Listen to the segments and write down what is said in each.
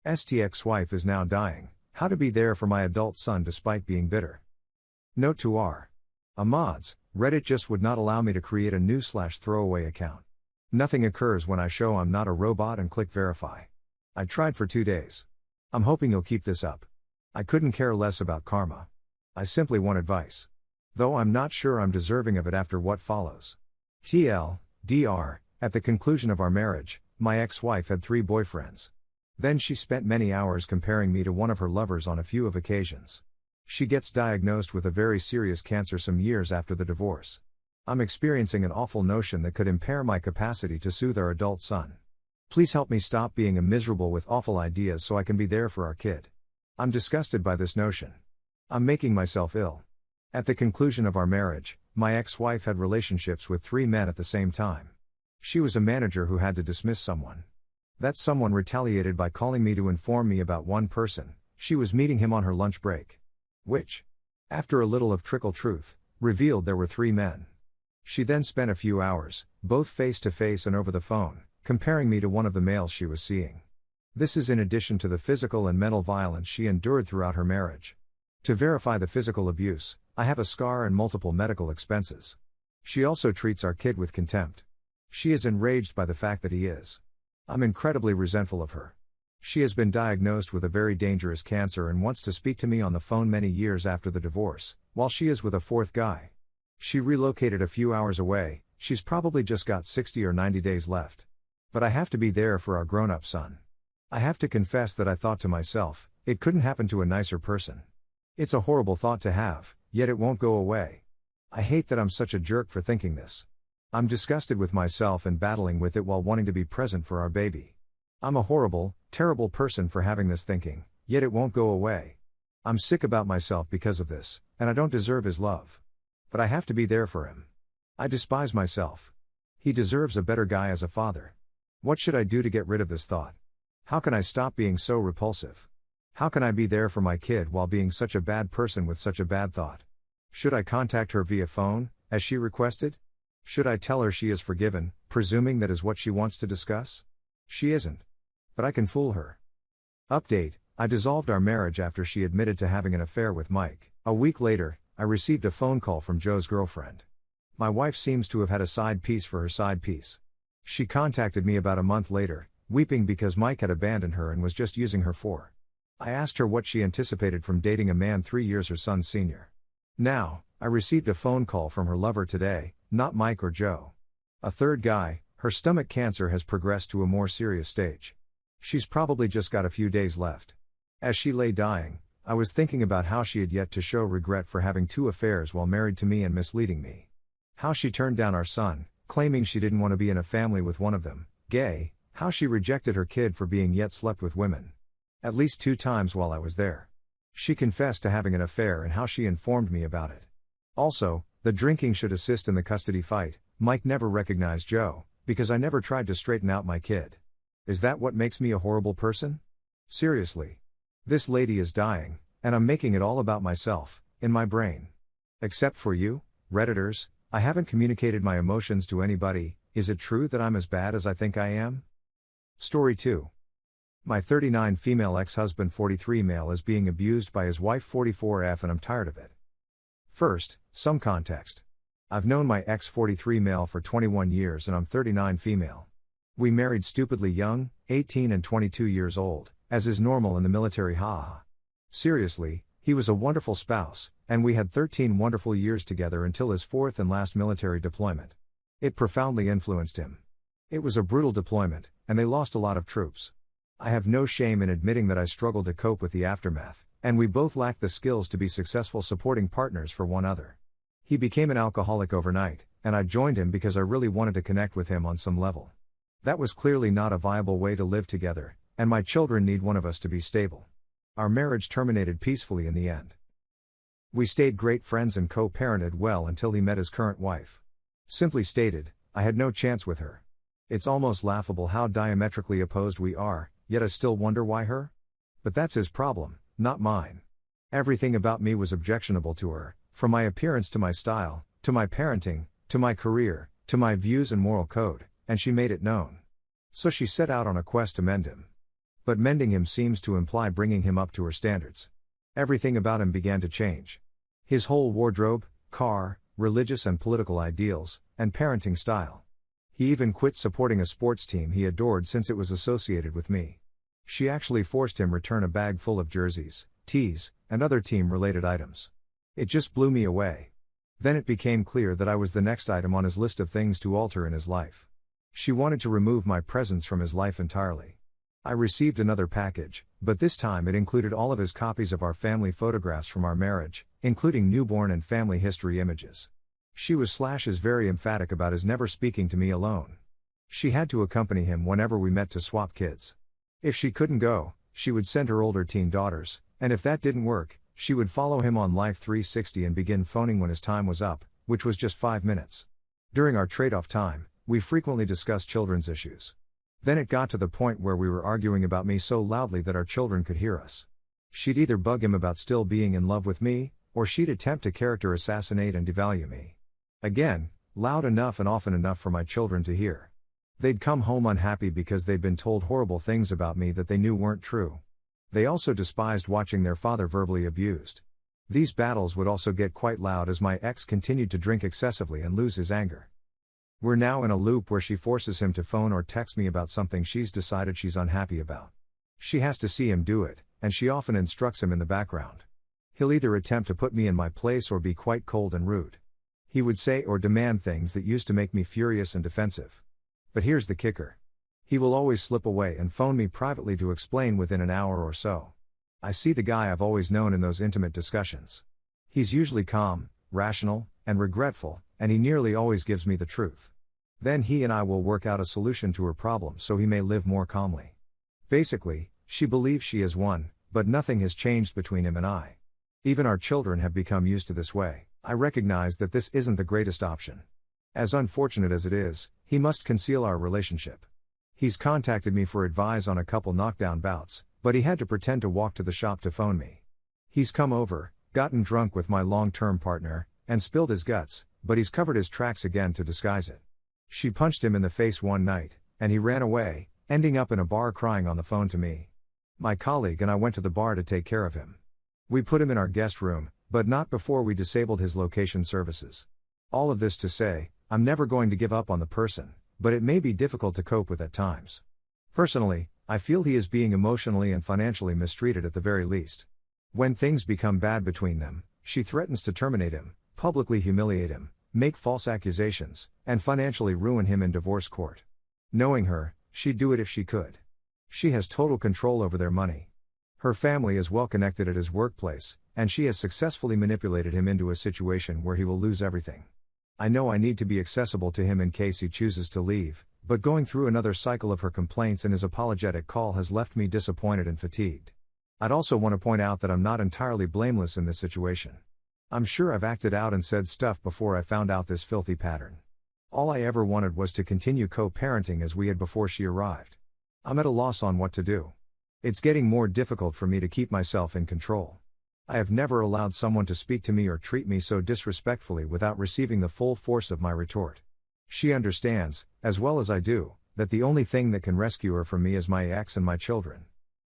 Ex-wife is now dying. How to be there for my adult son despite being bitter. Note to R. Mods, Reddit just would not allow me to create a new/throwaway account. Nothing occurs when I show I'm not a robot and click verify. I tried for 2 days. I'm hoping you'll keep this up. I couldn't care less about karma. I simply want advice. Though I'm not sure I'm deserving of it after what follows. TL.DR. At the conclusion of our marriage, my ex-wife had 3 boyfriends. Then she spent many hours comparing me to one of her lovers on a few of occasions. She gets diagnosed with a very serious cancer some years after the divorce. I'm experiencing an awful notion that could impair my capacity to soothe our adult son. Please help me stop being a miserable with awful ideas so I can be there for our kid. I'm disgusted by this notion. I'm making myself ill. At the conclusion of our marriage, my ex-wife had relationships with 3 men at the same time. She was a manager who had to dismiss someone. That someone retaliated by calling me to inform me about one person. She was meeting him on her lunch break. Which, after a little of trickle truth, revealed there were 3 men. She then spent a few hours, both face to face and over the phone, comparing me to one of the males she was seeing. This is in addition to the physical and mental violence she endured throughout her marriage. To verify the physical abuse, I have a scar and multiple medical expenses. She also treats our kid with contempt. She is enraged by the fact that he is. I'm incredibly resentful of her. She has been diagnosed with a very dangerous cancer and wants to speak to me on the phone many years after the divorce, while she is with a 4th guy. She relocated a few hours away. She's probably just got 60 or 90 days left. But I have to be there for our grown-up son. I have to confess that I thought to myself, it couldn't happen to a nicer person. It's a horrible thought to have, yet it won't go away. I hate that I'm such a jerk for thinking this. I'm disgusted with myself and battling with it while wanting to be present for our baby. I'm a horrible, terrible person for having this thinking, yet it won't go away. I'm sick about myself because of this, and I don't deserve his love. But I have to be there for him. I despise myself. He deserves a better guy as a father. What should I do to get rid of this thought? How can I stop being so repulsive? How can I be there for my kid while being such a bad person with such a bad thought? Should I contact her via phone, as she requested? Should I tell her she is forgiven, presuming that is what she wants to discuss? She isn't. But I can fool her. Update: I dissolved our marriage after she admitted to having an affair with Mike. A week later, I received a phone call from Joe's girlfriend. My wife seems to have had a side piece for her side piece. She contacted me about a month later, weeping because Mike had abandoned her and was just using her for. I asked her what she anticipated from dating a man 3 years her son's senior. Now, I received a phone call from her lover today, not Mike or Joe. A 3rd guy. Her stomach cancer has progressed to a more serious stage. She's probably just got a few days left. As she lay dying, I was thinking about how she had yet to show regret for having 2 affairs while married to me and misleading me. How she turned down our son, claiming she didn't want to be in a family with one of them, gay. How she rejected her kid for being yet slept with women. At least 2 times while I was there. She confessed to having an affair and how she informed me about it. Also, the drinking should assist in the custody fight. Mike never recognized Joe, because I never tried to straighten out my kid. Is that what makes me a horrible person? Seriously. This lady is dying, and I'm making it all about myself, in my brain. Except for you, Redditors, I haven't communicated my emotions to anybody. Is it true that I'm as bad as I think I am? Story 2. My 39 female ex-husband 43 male is being abused by his wife 44F and I'm tired of it. First, some context. I've known my ex 43 male for 21 years and I'm 39 female. We married stupidly young, 18 and 22 years old, as is normal in the military. Haha. Seriously, he was a wonderful spouse, and we had 13 wonderful years together until his 4th and last military deployment. It profoundly influenced him. It was a brutal deployment, and they lost a lot of troops. I have no shame in admitting that I struggled to cope with the aftermath, and we both lacked the skills to be successful supporting partners for one another. He became an alcoholic overnight, and I joined him because I really wanted to connect with him on some level. That was clearly not a viable way to live together, and my children need one of us to be stable. Our marriage terminated peacefully in the end. We stayed great friends and co-parented well until he met his current wife. Simply stated, I had no chance with her. It's almost laughable how diametrically opposed we are, yet I still wonder why her? But that's his problem, not mine. Everything about me was objectionable to her, from my appearance to my style, to my parenting, to my career, to my views and moral code, and she made it known. So she set out on a quest to mend him. But mending him seems to imply bringing him up to her standards. Everything about him began to change. His whole wardrobe, car, religious and political ideals, and parenting style. He even quit supporting a sports team he adored since it was associated with me. She actually forced him return a bag full of jerseys, tees, and other team-related items. It just blew me away. Then it became clear that I was the next item on his list of things to alter in his life. She wanted to remove my presence from his life entirely. I received another package, but this time it included all of his copies of our family photographs from our marriage, including newborn and family history images. She was very emphatic about his never speaking to me alone. She had to accompany him whenever we met to swap kids. If she couldn't go, she would send her older teen daughters, and if that didn't work, she would follow him on Life 360 and begin phoning when his time was up, which was just 5 minutes. During our trade-off time, we frequently discussed children's issues. Then it got to the point where we were arguing about me so loudly that our children could hear us. She'd either bug him about still being in love with me, or she'd attempt to character assassinate and devalue me. Again, loud enough and often enough for my children to hear. They'd come home unhappy because they'd been told horrible things about me that they knew weren't true. They also despised watching their father verbally abused. These battles would also get quite loud as my ex continued to drink excessively and lose his anger. We're now in a loop where she forces him to phone or text me about something she's decided she's unhappy about. She has to see him do it, and she often instructs him in the background. He'll either attempt to put me in my place or be quite cold and rude. He would say or demand things that used to make me furious and defensive. But here's the kicker. He will always slip away and phone me privately to explain within an hour or so. I see the guy I've always known in those intimate discussions. He's usually calm, rational, and regretful, and he nearly always gives me the truth. Then he and I will work out a solution to her problem so he may live more calmly. Basically, she believes she has won, but nothing has changed between him and I. Even our children have become used to this way. I recognize that this isn't the greatest option. As unfortunate as it is, he must conceal our relationship. He's contacted me for advice on a couple knockdown bouts, but he had to pretend to walk to the shop to phone me. He's come over, gotten drunk with my long-term partner, and spilled his guts, but he's covered his tracks again to disguise it. She punched him in the face one night, and he ran away, ending up in a bar crying on the phone to me. My colleague and I went to the bar to take care of him. We put him in our guest room, but not before we disabled his location services. All of this to say, I'm never going to give up on the person, but it may be difficult to cope with at times. Personally, I feel he is being emotionally and financially mistreated at the very least. When things become bad between them, she threatens to terminate him, publicly humiliate him, make false accusations, and financially ruin him in divorce court. Knowing her, she'd do it if she could. She has total control over their money. Her family is well connected at his workplace, and she has successfully manipulated him into a situation where he will lose everything. I know I need to be accessible to him in case he chooses to leave, but going through another cycle of her complaints and his apologetic call has left me disappointed and fatigued. I'd also want to point out that I'm not entirely blameless in this situation. I'm sure I've acted out and said stuff before I found out this filthy pattern. All I ever wanted was to continue co-parenting as we had before she arrived. I'm at a loss on what to do. It's getting more difficult for me to keep myself in control. I have never allowed someone to speak to me or treat me so disrespectfully without receiving the full force of my retort. She understands, as well as I do, that the only thing that can rescue her from me is my ex and my children.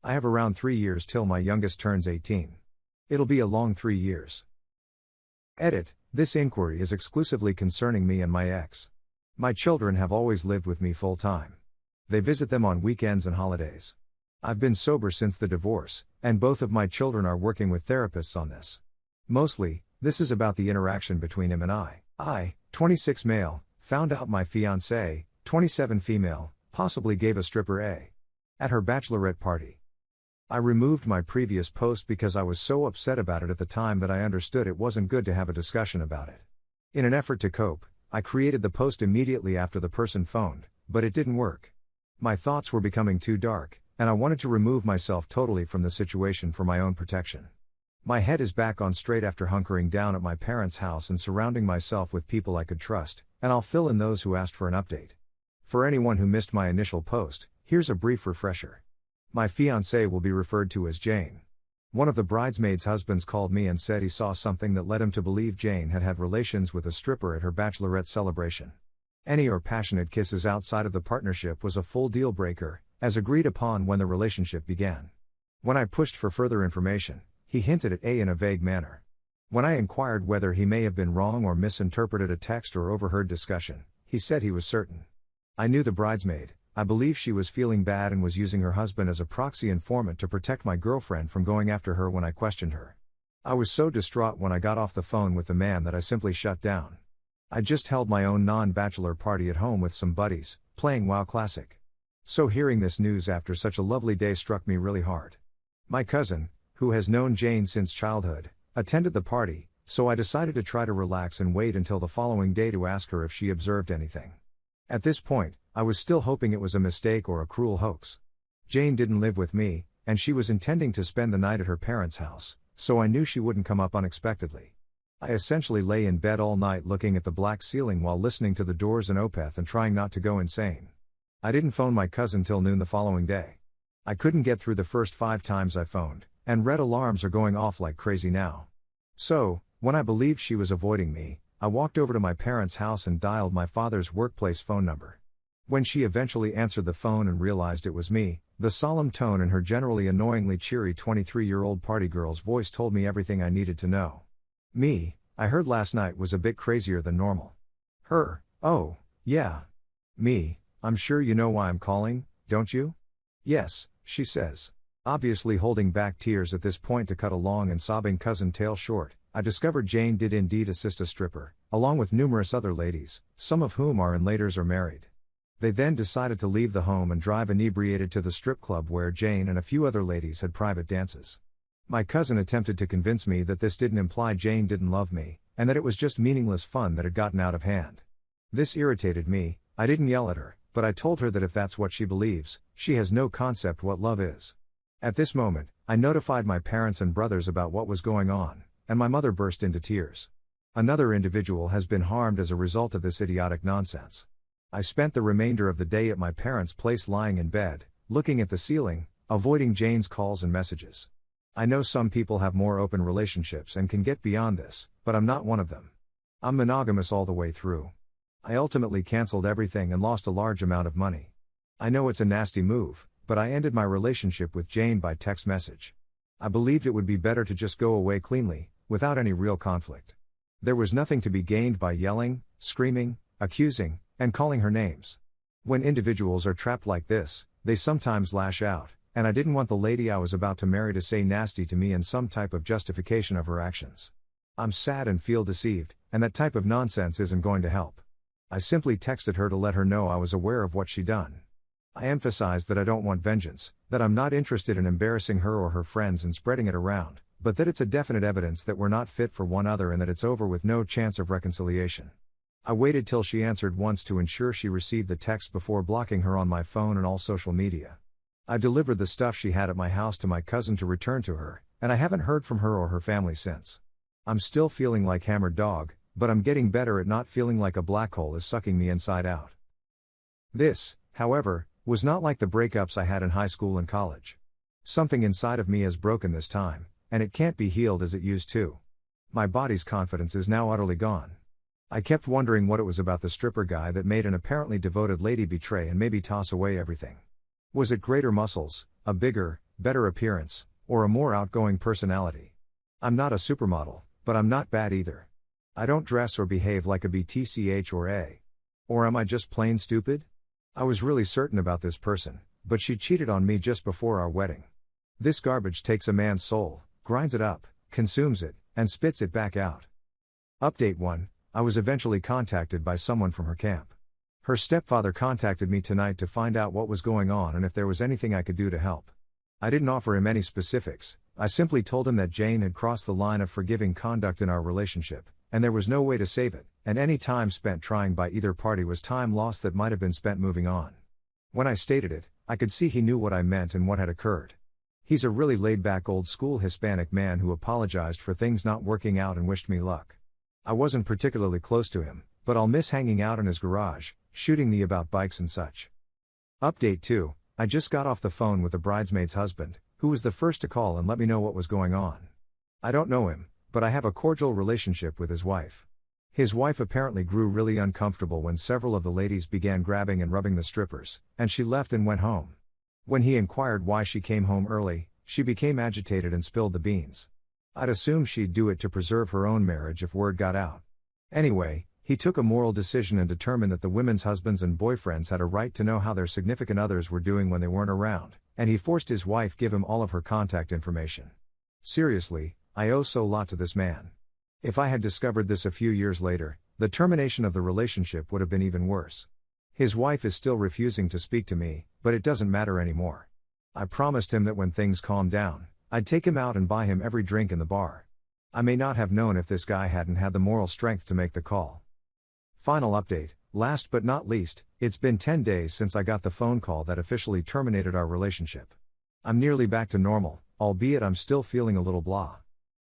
I have around 3 years till my youngest turns 18. It'll be a long 3 years. Edit: this inquiry is exclusively concerning me and my ex. My children have always lived with me full time. They visit them on weekends and holidays. I've been sober since the divorce, and both of my children are working with therapists on this. Mostly, this is about the interaction between him and I. I, 26 male, found out my fiancée, 27 female, possibly gave a stripper a at her bachelorette party. I removed my previous post because I was so upset about it at the time that I understood it wasn't good to have a discussion about it. In an effort to cope, I created the post immediately after the person phoned, but it didn't work. My thoughts were becoming too dark, and I wanted to remove myself totally from the situation for my own protection. My head is back on straight after hunkering down at my parents' house and surrounding myself with people I could trust, and I'll fill in those who asked for an update. For anyone who missed my initial post, here's a brief refresher. My fiancée will be referred to as Jane. One of the bridesmaids' husbands called me and said he saw something that led him to believe Jane had had relations with a stripper at her bachelorette celebration. Any or passionate kisses outside of the partnership was a full deal breaker, as agreed upon when the relationship began. When I pushed for further information, he hinted at A in a vague manner. When I inquired whether he may have been wrong or misinterpreted a text or overheard discussion, he said he was certain. I knew the bridesmaid. I believe she was feeling bad and was using her husband as a proxy informant to protect my girlfriend from going after her when I questioned her. I was so distraught when I got off the phone with the man that I simply shut down. I just held my own non-bachelor party at home with some buddies, playing WoW Classic. So hearing this news after such a lovely day struck me really hard. My cousin, who has known Jane since childhood, attended the party, so I decided to try to relax and wait until the following day to ask her if she observed anything. At this point, I was still hoping it was a mistake or a cruel hoax. Jane didn't live with me, and she was intending to spend the night at her parents' house, so I knew she wouldn't come up unexpectedly. I essentially lay in bed all night looking at the black ceiling while listening to the Doors and Opeth and trying not to go insane. I didn't phone my cousin till noon the following day. I couldn't get through the first 5 times I phoned, and red alarms are going off like crazy now. So, when I believed she was avoiding me, I walked over to my parents' house and dialed my father's workplace phone number. When she eventually answered the phone and realized it was me, the solemn tone in her generally annoyingly cheery 23-year-old party girl's voice told me everything I needed to know. Me, I heard last night was a bit crazier than normal. Her, oh, yeah. Me, I'm sure you know why I'm calling, don't you? Yes, she says. Obviously holding back tears at this point to cut a long and sobbing cousin tale short, I discovered Jane did indeed assist a stripper, along with numerous other ladies, some of whom are in laters or married. They then decided to leave the home and drive inebriated to the strip club where Jane and a few other ladies had private dances. My cousin attempted to convince me that this didn't imply Jane didn't love me, and that it was just meaningless fun that had gotten out of hand. This irritated me. I didn't yell at her, but I told her that if that's what she believes, she has no concept what love is. At this moment, I notified my parents and brothers about what was going on, and my mother burst into tears. Another individual has been harmed as a result of this idiotic nonsense. I spent the remainder of the day at my parents' place lying in bed, looking at the ceiling, avoiding Jane's calls and messages. I know some people have more open relationships and can get beyond this, but I'm not one of them. I'm monogamous all the way through. I ultimately canceled everything and lost a large amount of money. I know it's a nasty move, but I ended my relationship with Jane by text message. I believed it would be better to just go away cleanly, without any real conflict. There was nothing to be gained by yelling, screaming, accusing, and calling her names. When individuals are trapped like this, they sometimes lash out, and I didn't want the lady I was about to marry to say nasty to me in some type of justification of her actions. I'm sad and feel deceived, and that type of nonsense isn't going to help. I simply texted her to let her know I was aware of what she'd done. I emphasized that I don't want vengeance, that I'm not interested in embarrassing her or her friends and spreading it around, but that it's a definite evidence that we're not fit for one another and that it's over with no chance of reconciliation. I waited till she answered once to ensure she received the text before blocking her on my phone and all social media. I delivered the stuff she had at my house to my cousin to return to her, and I haven't heard from her or her family since. I'm still feeling like hammered dog, but I'm getting better at not feeling like a black hole is sucking me inside out. This, however, was not like the breakups I had in high school and college. Something inside of me has broken this time, and it can't be healed as it used to. My body's confidence is now utterly gone. I kept wondering what it was about the stripper guy that made an apparently devoted lady betray and maybe toss away everything. Was it greater muscles, a bigger, better appearance, or a more outgoing personality? I'm not a supermodel, but I'm not bad either. I don't dress or behave like a BTCH or A. Or am I just plain stupid? I was really certain about this person, but she cheated on me just before our wedding. This garbage takes a man's soul, grinds it up, consumes it, and spits it back out. Update 1. I was eventually contacted by someone from her camp. Her stepfather contacted me tonight to find out what was going on and if there was anything I could do to help. I didn't offer him any specifics. I simply told him that Jane had crossed the line of forgiving conduct in our relationship, and there was no way to save it, and any time spent trying by either party was time lost that might have been spent moving on. When I stated it, I could see he knew what I meant and what had occurred. He's a really laid-back old-school Hispanic man who apologized for things not working out and wished me luck. I wasn't particularly close to him, but I'll miss hanging out in his garage, shooting the about bikes and such. Update 2. I just got off the phone with the bridesmaid's husband, who was the first to call and let me know what was going on. I don't know him, but I have a cordial relationship with his wife. His wife apparently grew really uncomfortable when several of the ladies began grabbing and rubbing the strippers, and she left and went home. When he inquired why she came home early, she became agitated and spilled the beans. I'd assume she'd do it to preserve her own marriage if word got out. Anyway, he took a moral decision and determined that the women's husbands and boyfriends had a right to know how their significant others were doing when they weren't around, and he forced his wife give him all of her contact information. Seriously, I owe so lot to this man. If I had discovered this a few years later, the termination of the relationship would have been even worse. His wife is still refusing to speak to me, but it doesn't matter anymore. I promised him that when things calmed down, I'd take him out and buy him every drink in the bar. I may not have known if this guy hadn't had the moral strength to make the call. Final update, last but not least, it's been 10 days since I got the phone call that officially terminated our relationship. I'm nearly back to normal, albeit I'm still feeling a little blah.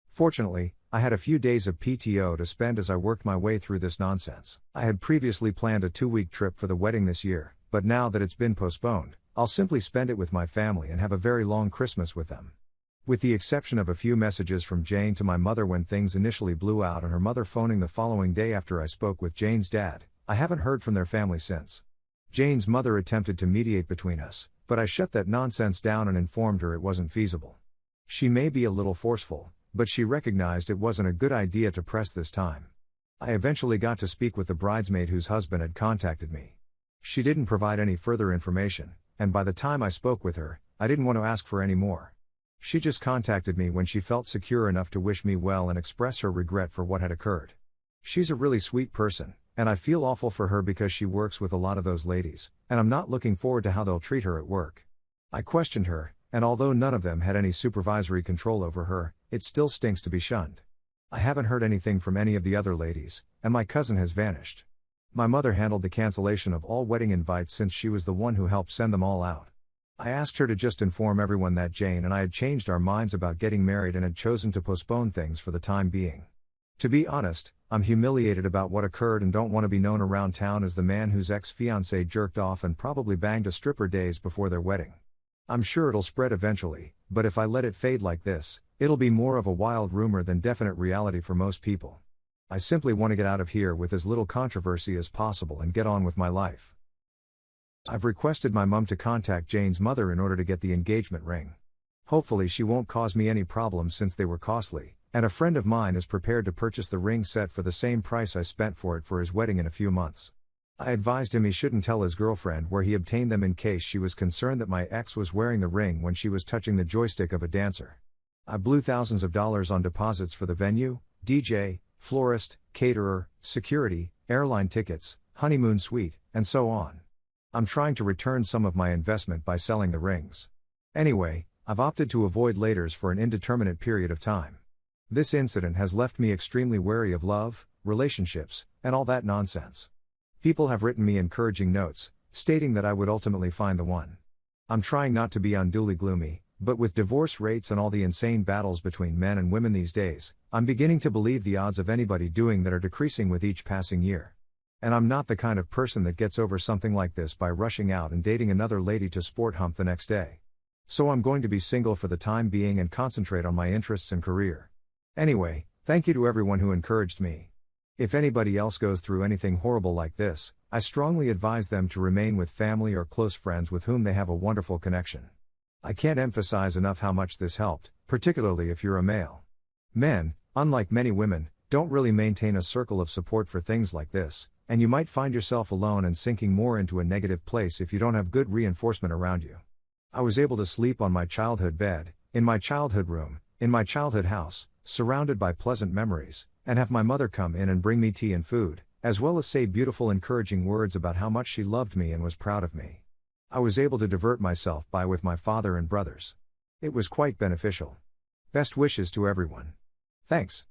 Fortunately, I had a few days of PTO to spend as I worked my way through this nonsense. I had previously planned a 2-week trip for the wedding this year, but now that it's been postponed, I'll simply spend it with my family and have a very long Christmas with them. With the exception of a few messages from Jane to my mother when things initially blew out and her mother phoning the following day after I spoke with Jane's dad, I haven't heard from their family since. Jane's mother attempted to mediate between us, but I shut that nonsense down and informed her it wasn't feasible. She may be a little forceful, but she recognized it wasn't a good idea to press this time. I eventually got to speak with the bridesmaid whose husband had contacted me. She didn't provide any further information, and by the time I spoke with her, I didn't want to ask for any more. She just contacted me when she felt secure enough to wish me well and express her regret for what had occurred. She's a really sweet person, and I feel awful for her because she works with a lot of those ladies, and I'm not looking forward to how they'll treat her at work. I questioned her, and although none of them had any supervisory control over her, it still stinks to be shunned. I haven't heard anything from any of the other ladies, and my cousin has vanished. My mother handled the cancellation of all wedding invites since she was the one who helped send them all out. I asked her to just inform everyone that Jane and I had changed our minds about getting married and had chosen to postpone things for the time being. To be honest, I'm humiliated about what occurred and don't want to be known around town as the man whose ex-fiancée jerked off and probably banged a stripper days before their wedding. I'm sure it'll spread eventually, but if I let it fade like this, it'll be more of a wild rumor than definite reality for most people. I simply want to get out of here with as little controversy as possible and get on with my life. I've requested my mum to contact Jane's mother in order to get the engagement ring. Hopefully she won't cause me any problems since they were costly, and a friend of mine is prepared to purchase the ring set for the same price I spent for it for his wedding in a few months. I advised him he shouldn't tell his girlfriend where he obtained them in case she was concerned that my ex was wearing the ring when she was touching the joystick of a dancer. I blew thousands of dollars on deposits for the venue, DJ, florist, caterer, security, airline tickets, honeymoon suite, and so on. I'm trying to return some of my investment by selling the rings. Anyway, I've opted to avoid laters for an indeterminate period of time. This incident has left me extremely wary of love, relationships, and all that nonsense. People have written me encouraging notes, stating that I would ultimately find the one. I'm trying not to be unduly gloomy, but with divorce rates and all the insane battles between men and women these days, I'm beginning to believe the odds of anybody doing that are decreasing with each passing year. And I'm not the kind of person that gets over something like this by rushing out and dating another lady to sport hump the next day. So I'm going to be single for the time being and concentrate on my interests and career. Anyway, thank you to everyone who encouraged me. If anybody else goes through anything horrible like this, I strongly advise them to remain with family or close friends with whom they have a wonderful connection. I can't emphasize enough how much this helped, particularly if you're a male. Men, unlike many women, don't really maintain a circle of support for things like this, and you might find yourself alone and sinking more into a negative place if you don't have good reinforcement around you. I was able to sleep on my childhood bed, in my childhood room, in my childhood house, surrounded by pleasant memories, and have my mother come in and bring me tea and food, as well as say beautiful encouraging words about how much she loved me and was proud of me. I was able to divert myself by with my father and brothers. It was quite beneficial. Best wishes to everyone. Thanks.